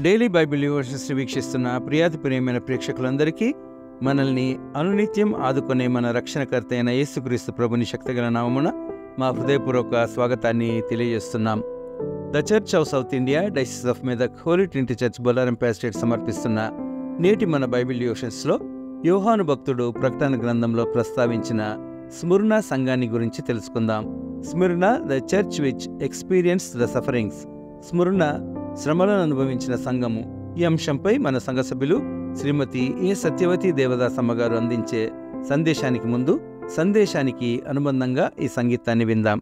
Daily Bible university వీక్షిస్తున్న ప్రియమైన ప్రేక్షకులందరికీ మనల్ని అనునిత్యం ఆదుకునే మన రక్షణకర్త అయిన యేసుక్రీస్తు ప్రభుని శక్తిగల నామమున మా హృదయపూర్వక స్వాగతాన్ని తెలియజేస్తున్నాం. The Church of South India Diocese of Medak Holy Trinity Church Bollaram pastorate సమర్పిస్తున్న నేటి మన బైబిల్ యూషన్స్లో యోహాను భక్తుడు ప్రకటన గ్రంథంలో ప్రస్తావించిన స్ముర్ణ సంఘాన్ని గురించి తెలుసుకుందాం. Smyrna the church which experience the sufferings. స్ముర్ణ శ్రమలను అనుభవించిన సంఘము. ఈ అంశంపై మన సంఘ సభ్యులు శ్రీమతి ఏ సత్యవతి దేవదాసమ్మ గారు అందించే సందేశానికి ముందు సందేశానికి అనుబంధంగా ఈ సంగీతాన్ని విందాం.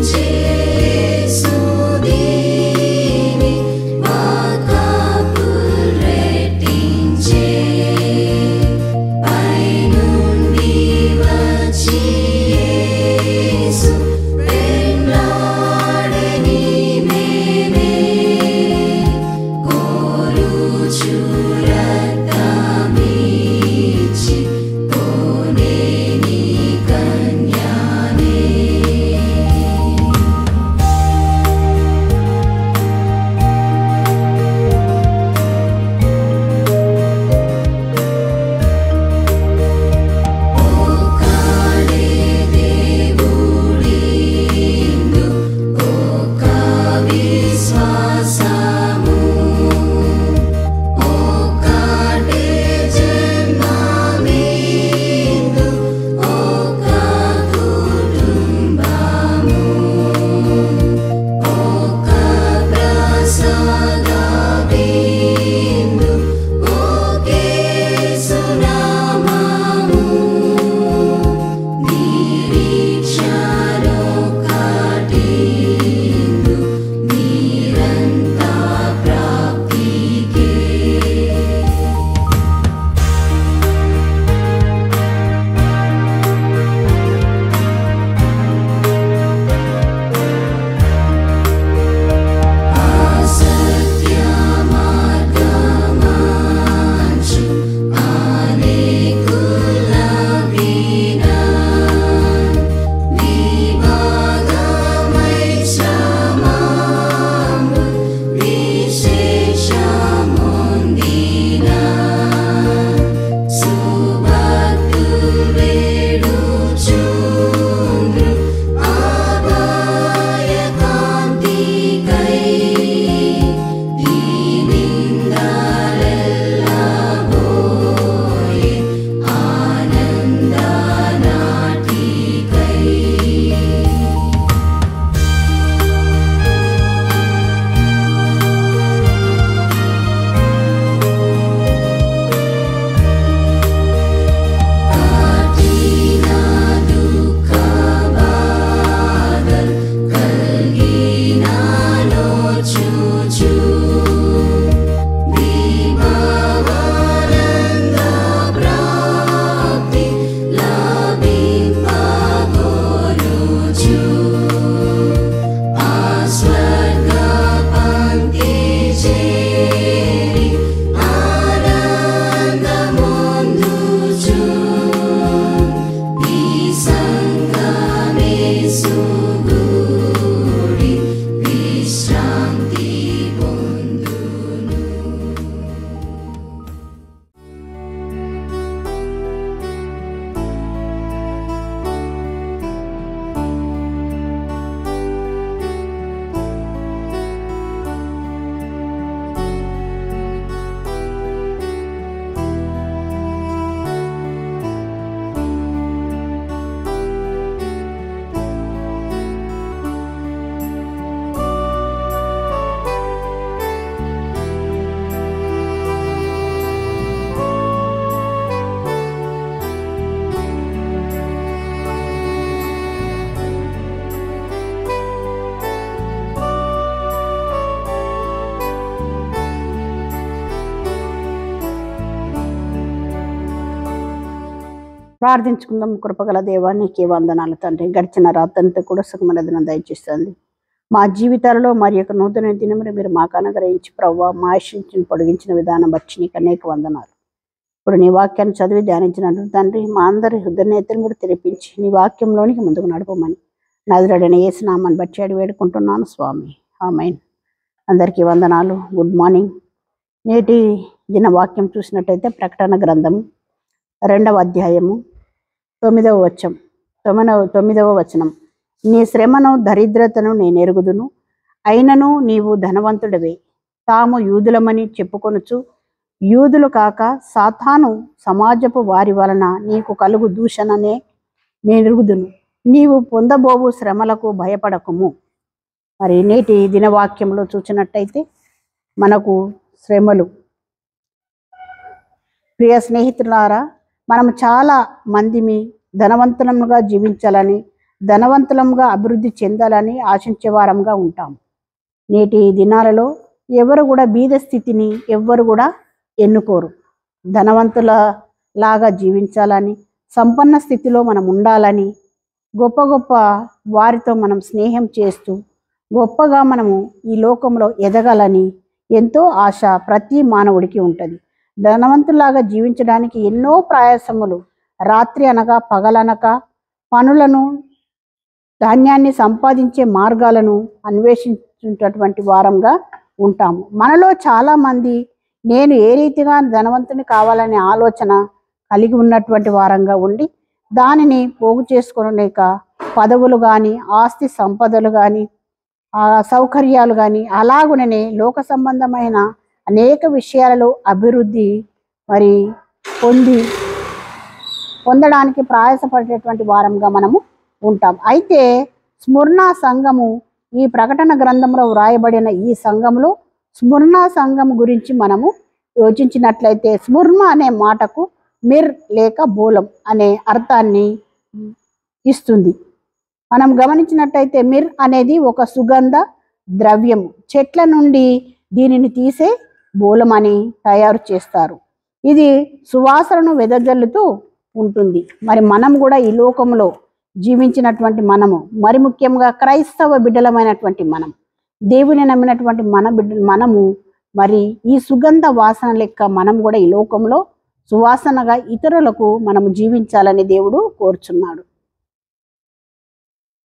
Cheers. ప్రార్థించుకుందాం. కృపగల దేవా, నీకే వందనాలు తండ్రి. గడిచిన రాత్రంతా కూడా సుఖమైన దినం దయచేస్తుంది. మా జీవితాలలో మరి యొక్క నూతన దినములు మీరు మాకు అనుగ్రహించి ప్రవ్వా, మా ఆశించిన పొడిగించిన విధానం బట్టి నీకు అనేక వందనాలు. ఇప్పుడు నీ వాక్యాన్ని చదివి ధ్యానించినట్టు తండ్రి, మా అందరి హృదయనేతను కూడా తెరిపించి నీ వాక్యంలోనికి ముందుకు నడపమని నజరేయుడైన యేసు నామాన్ని బట్టి అడిగి వేడుకుంటున్నాను స్వామి. ఆమేన్. అందరికీ వందనాలు. Good morning. నేటి దిన వాక్యం చూసినట్టయితే ప్రకటన గ్రంథం 2వ అధ్యాయము 9వ వచనం. నీ శ్రమను దరిద్రతను నేను ఎరుగుదును, అయినను నీవు ధనవంతుడివే. తాము యూదులమని చెప్పుకొనుచు యూదులు కాక సాతాను సమాజపు వారి వలన నీకు కలుగు దూషణనే నేనెరుగుదును. నీవు పొందబోవు శ్రమలకు భయపడకుము. మరి నేటి దినవాక్యంలో చూసినట్టయితే మనకు శ్రమలు. ప్రియ స్నేహితులారా, మనం చాలా మందిమి ధనవంతులంగా జీవించాలని, ధనవంతులంగా అభివృద్ధి చెందాలని ఆశించే వారంగా ఉంటాం. నేటి దినాలలో ఎవరు కూడా బీద స్థితిని ఎవ్వరు కూడా ఎన్నుకోరు. ధనవంతుల లాగా జీవించాలని, సంపన్న స్థితిలో మనం ఉండాలని, గొప్ప గొప్ప వారితో మనం స్నేహం చేస్తూ గొప్పగా మనము ఈ లోకంలో ఎదగాలని ఎంతో ఆశ ప్రతి మానవుడికి ఉంటుంది. ధనవంతులాగా జీవించడానికి ఎన్నో ప్రయాసములు, రాత్రి అనగా పగలనక పనులను, ధాన్యాన్ని సంపాదించే మార్గాలను అన్వేషించేటటువంటి వారంగా ఉంటాము. మనలో చాలామంది నేను ఏ రీతిగా ధనవంతుని కావాలనే ఆలోచన కలిగి ఉన్నటువంటి వారంగా ఉండి దానిని పోగు చేసుకోలేక పదవులు కానీ, ఆస్తి సంపదలు కానీ, సౌకర్యాలు కానీ, అలాగుననే లోక సంబంధమైన అనేక విషయాలలో అభివృద్ధి మరి పొందడానికి ప్రయాసపడేటువంటి వారంగా మనము ఉంటాం. అయితే స్మరణ సంఘము, ఈ ప్రకటన గ్రంథంలో వ్రాయబడిన ఈ సంఘంలో స్మరణ సంఘం గురించి మనము యోచించినట్లయితే, స్మరణ అనే మాటకు మిర్ లేక బోలం అనే అర్థాన్ని ఇస్తుంది. మనం గమనించినట్టయితే మిర్ అనేది ఒక సుగంధ ద్రవ్యము. చెట్ల నుండి దీనిని తీసే బోలం అని తయారు చేస్తారు. ఇది సువాసనను వెదజల్లుతూ ఉంటుంది. మరి మనం కూడా ఈ లోకంలో జీవించినటువంటి మనము, మరి ముఖ్యంగా క్రైస్తవ బిడ్డలమైనటువంటి మనం, దేవుని నమ్మినటువంటి మనము మరి ఈ సుగంధ వాసన లెక్క మనం కూడా ఈ లోకంలో సువాసనగా ఇతరులకు మనము జీవించాలని దేవుడు కోరుచున్నాడు.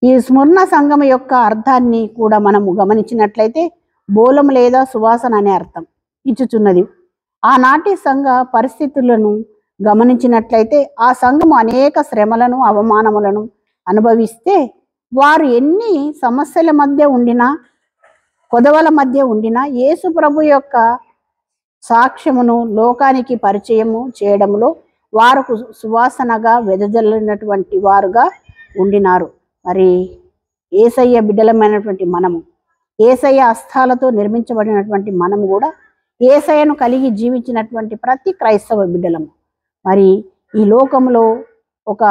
ఈ స్మరణ సంఘం యొక్క అర్థాన్ని కూడా మనము గమనించినట్లయితే బోలం లేదా సువాసన అనే అర్థం ఇచ్చుచున్నది. ఆనాటి సంఘ పరిస్థితులను గమనించినట్లయితే ఆ సంఘము అనేక శ్రమలను, అవమానములను అనుభవిస్తే, వారు ఎన్ని సమస్యల మధ్య ఉండినా, కొదవల మధ్య ఉండినా యేసు ప్రభు యొక్క సాక్ష్యమును లోకానికి పరిచయము చేయడంలో వారు సువాసనగా వెదజల్లినటువంటి వారుగా ఉండినారు. మరి యేసయ్య బిడ్డలమైనటువంటి మనము, యేసయ్య హస్తాలతో నిర్మించబడినటువంటి మనము కూడా యేసయ్యను కలిగి జీవించినటువంటి ప్రతి క్రైస్తవ బిడ్డలము మరి ఈ లోకంలో ఒక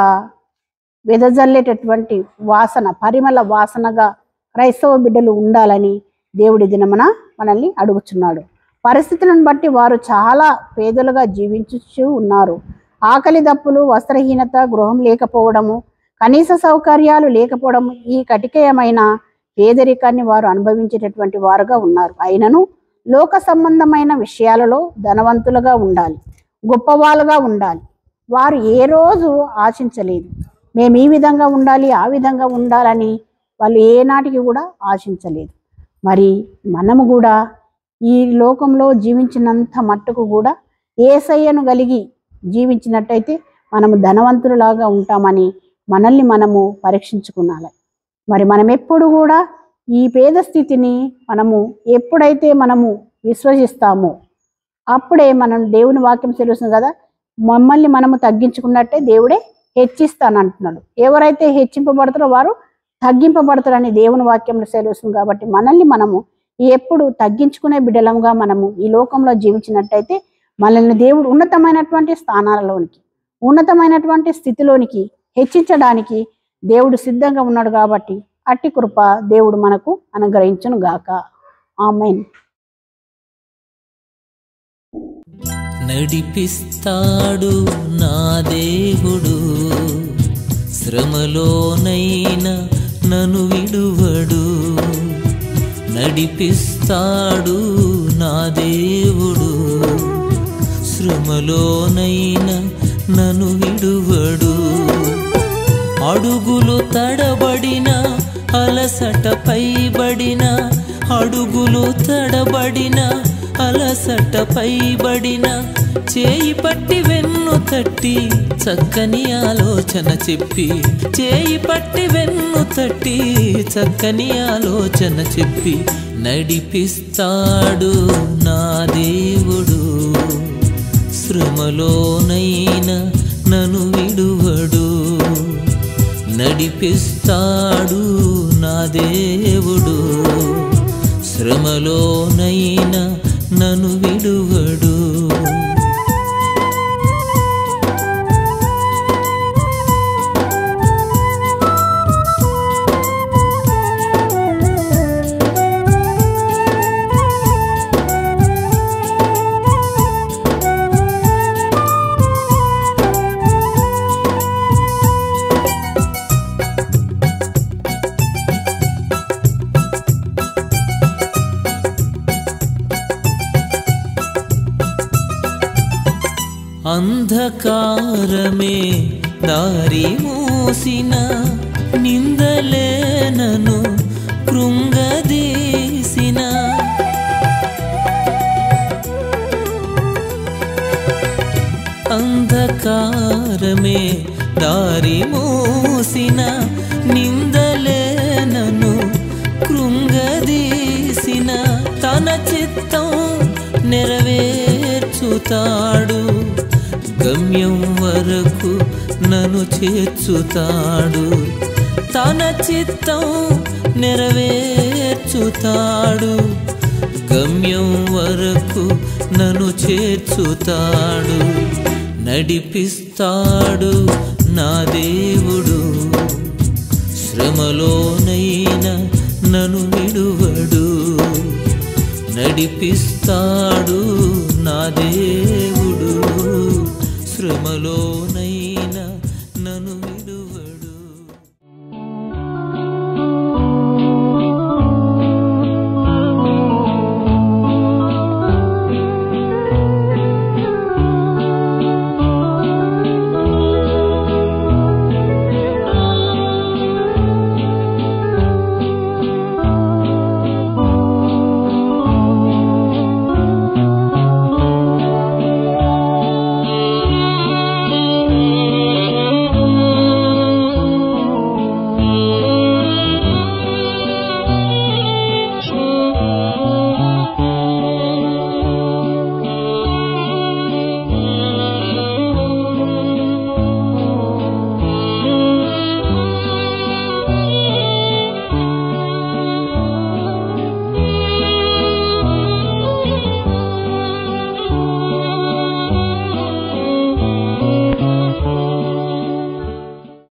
వెదజల్లేటటువంటి వాసన, పరిమళ వాసనగా క్రైస్తవ బిడ్డలు ఉండాలని దేవుడి దినమున మనల్ని అడుగుచున్నాడు. పరిస్థితులను బట్టి వారు చాలా పేదలుగా జీవించు ఉన్నారు. ఆకలి దప్పులు, వస్త్రహీనత, గృహం లేకపోవడము, కనీస సౌకర్యాలు లేకపోవడము, ఈ కటికయమైన పేదరికాన్ని వారు అనుభవించేటటువంటి వారుగా ఉన్నారు. అయినను లోక సంబంధమైన విషయాలలో ధనవంతులుగా ఉండాలి, గొప్పవాళ్ళుగా ఉండాలి. వారు ఏ రోజు ఆశించలేదు మేము ఈ విధంగా ఉండాలి, ఆ విధంగా ఉండాలని వాళ్ళు ఏనాటికి కూడా ఆశించలేదు. మరి మనము కూడా ఈ లోకంలో జీవించినంత మట్టుకు కూడా యేసయ్యను కలిగి జీవించినట్టయితే మనము ధనవంతులలాగా ఉంటామని మనల్ని మనము పరీక్షించుకున్నాలి. మరి మనం ఎప్పుడు కూడా ఈ పేద స్థితిని ఎప్పుడైతే మనము విశ్వసిస్తామో అప్పుడే మనం దేవుని వాక్యం తెలుస్తుంది కదా, మమ్మల్ని మనము తగ్గించుకున్నట్టే దేవుడే హెచ్చిస్తానంటున్నాడు. ఎవరైతే హెచ్చింపబడతారో వారు తగ్గింపబడతారని దేవుని వాక్యంలో సెలవుస్తుంది. కాబట్టి మనల్ని మనము ఎప్పుడు తగ్గించుకునే బిడ్డలంగా మనము ఈ లోకంలో జీవించినట్టయితే మనల్ని దేవుడు ఉన్నతమైనటువంటి స్థానాలలోనికి, ఉన్నతమైనటువంటి స్థితిలోనికి హెచ్చించడానికి దేవుడు సిద్ధంగా ఉన్నాడు. కాబట్టి అట్టి కృప దేవుడు మనకు అనుగ్రహించును గాక. ఆమేన్. నడిపిస్తాడు నా దేవుడు, శ్రమలోనైనా నన్ను విడువడు. నడిపిస్తాడు నా దేవుడు, శ్రమలోనైనా నన్ను విడువడు. అడుగులు తడబడిన అలసట పైబడిన, అడుగులు తడబడిన అలసట పైబడిన, చేయి పట్టి వెన్ను తట్టి చక్కని ఆలోచన చెప్పి, చేయి పట్టి వెన్ను తట్టి చక్కని ఆలోచన చెప్పి, నడిపిస్తాడు నా దేవుడు, శ్రమలోనైనా నన్ను విడువడు. నడిపిస్తాడు నా దేవుడు, శ్రమలోనైనా నన్ను విడువడు. అంధకారమే దారి మూసిన, నిందలే నన్ను కృంగదీసిన, అంధకారమే దారి మూసిన, నిందలే నన్ను కృంగదీసిన, తన చిత్తం నెరవేర్చుతాడు, గమ్యం వరకు నన్ను చేర్చుతాడు. తన చిత్తం నెరవేర్చుతాడు, గమ్యం వరకు నన్ను చేర్చుతాడు. నడిపిస్తాడు నా దేవుడు, శ్రమలోనైనా నన్ను విడువడు. నడిపిస్తాడు నా దేవుడు, శ్రమలోన